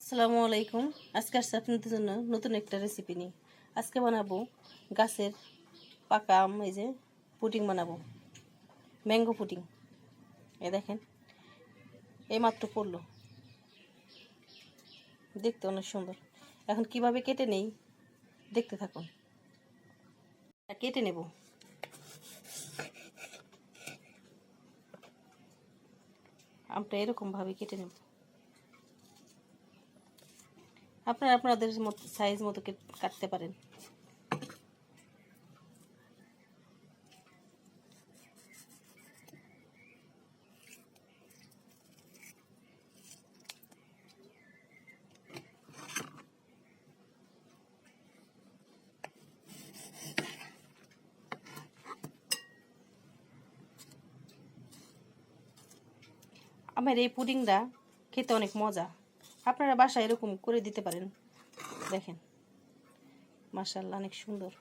আসসালামু আলাইকুম। আজকে আসছে আপনাদের জন্য নতুন একটা রেসিপি নিয়ে। আজকে বানাবো গাছের পাকা আম, এই যে পুডিং বানাবো, ম্যাঙ্গো পুডিং। এই দেখেন, এই মাত্র পড়লো, দেখতে অনেক সুন্দর। এখন কিভাবে কেটে নেই দেখতে থাকুন। কেটে নেব। আমটা এরকম ভাবে কেটে নেব। আপনারা আপনাদের মতো সাইজ মতো কাটতে পারেন। আমার এই পুডিংটা খেতে অনেক মজা। আপনারা বাসায় এরকম করে দিতে পারেন। দেখেন, মাশাআল্লাহ, অনেক সুন্দর।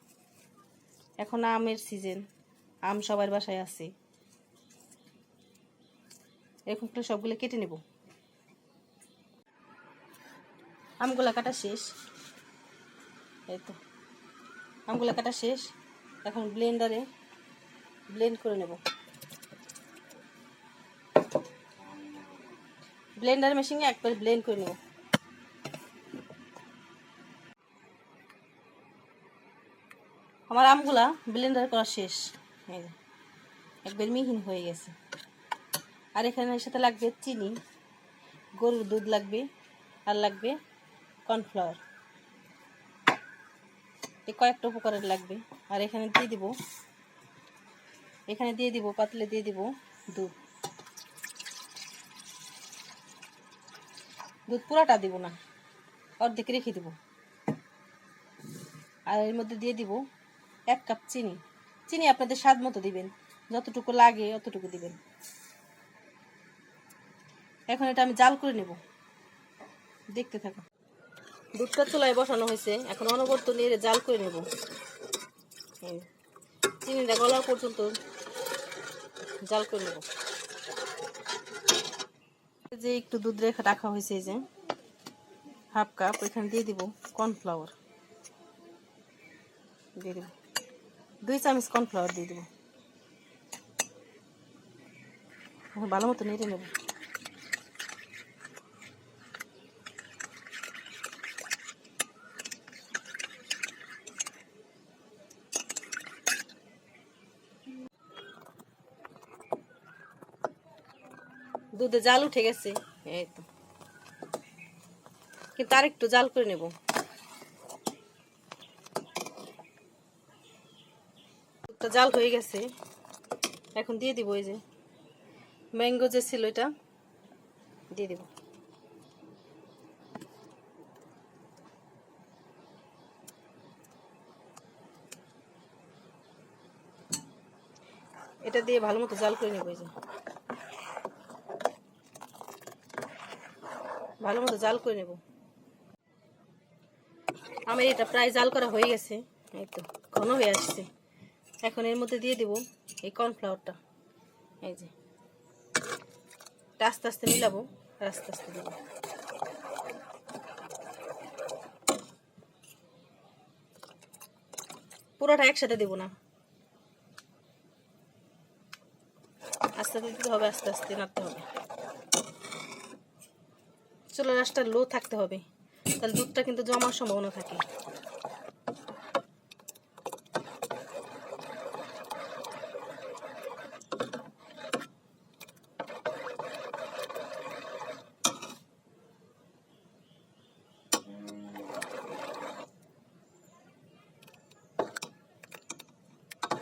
এখন আমের সিজন, আম সবার বাসায় আছে। এরকম করে সবগুলো কেটে নেব। আমগুলা কাটা শেষ, এই তো আমগুলা কাটা শেষ। এখন ব্লেন্ডারে ব্লেন্ড করে নেব। ব্লেন্ডার মেশিনে একবার ব্লেন্ড করে নেব। আমার আমগুলা ব্লেন্ডার করা শেষ, এই যে একবার মিহিন হয়ে গেছে। আর এখানে এর সাথে লাগবে চিনি, গরুর দুধ লাগবে, আর লাগবে কর্নফ্লাওয়ার। এই কয়েকটা উপকরণ লাগবে। আর এখানে দিয়ে দিব পাতলে দিয়ে দিব দুধ। দুধ পুরাটা দিব না, অর্ধেক রেখে দিব। আর এর মধ্যে দিয়ে দিব 1 কাপ চিনি। চিনি আপনাদের স্বাদ মতো দিবেন, যতটুকু লাগে অতটুকু দিবেন। এখন এটা আমি জাল করে নেব, দেখতে থাকুন। দুধটা চুলায় বসানো হয়েছে, এখন অনবরত নেড়ে জাল করে নেব। চিনিটা গলা পর্যন্ত জাল করে নেব। যে একটু দুধ রেখে রাখা হয়েছে, এই যে 1/2 কাপ, এখানে দিয়ে দিব কর্নফ্লাওয়ার। দিয়ে দেব 2 চামচ কর্নফ্লাওয়ার দিয়ে দেব। ভালো মতো নেড়ে নেব। দুধে জাল উঠে গেছে, এই তো, কিন্তু আর একটু জাল করে নেব। দুধটা জাল হয়ে গেছে, এখন দিয়ে দিব এই যে ম্যাঙ্গো যে ছিল এটা দিয়ে দিব। এটা দিয়ে ভালো মতো জাল করে নেব। এই যে ভালো মতো জাল করে নেব। আমার এটা প্রায় জাল করা হয়ে গেছে, এই তো ঘন হয়ে আসছে। এখন এর মধ্যে দিয়ে দিব এই কর্নফ্লাওয়ারটা। এই যে আস্তে আস্তে মিলাবো, আস্তে আস্তে দিব। পুরোটা একসাথে দেব না, আস্তে আস্তে দিতে হবে, আস্তে আস্তে নাড়তে হবে। চুলার আঁচটা লো থাকতে হবে, তাহলে দুধটা কিন্তু জমার সম্ভাবনা থাকে।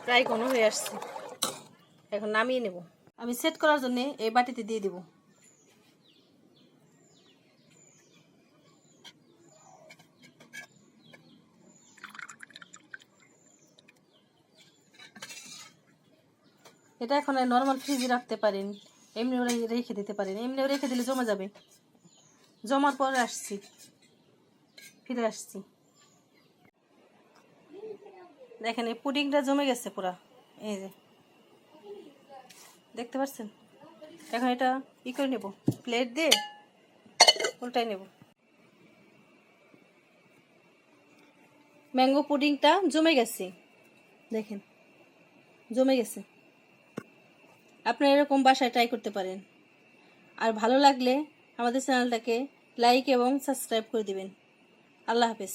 প্রায় ঘন হয়ে আসছে, এখন নামিয়ে নেব। আমি সেট করার জন্য এই বাটিতে দিয়ে দিব। এটা এখন নর্মাল ফ্রিজে রাখতে পারেন, এমনিও রেখে দিতে পারেন। এমনিও রেখে দিলে জমে যাবে। জমার পর ফিরে আসছি। দেখেন এই পুডিংটা জমে গেছে পুরা, এই যে দেখতে পাচ্ছেন। এখন এটা করে নেব, প্লেট দিয়ে উল্টাই নেব। ম্যাঙ্গো পুডিংটা জমে গেছে, দেখেন জমে গেছে। আপনারা এরকম বাসায় ট্রাই করতে পারেন। আর ভালো লাগলে আমাদের চ্যানেলটাকে লাইক এবং সাবস্ক্রাইব করে দিবেন। আল্লাহ হাফেজ।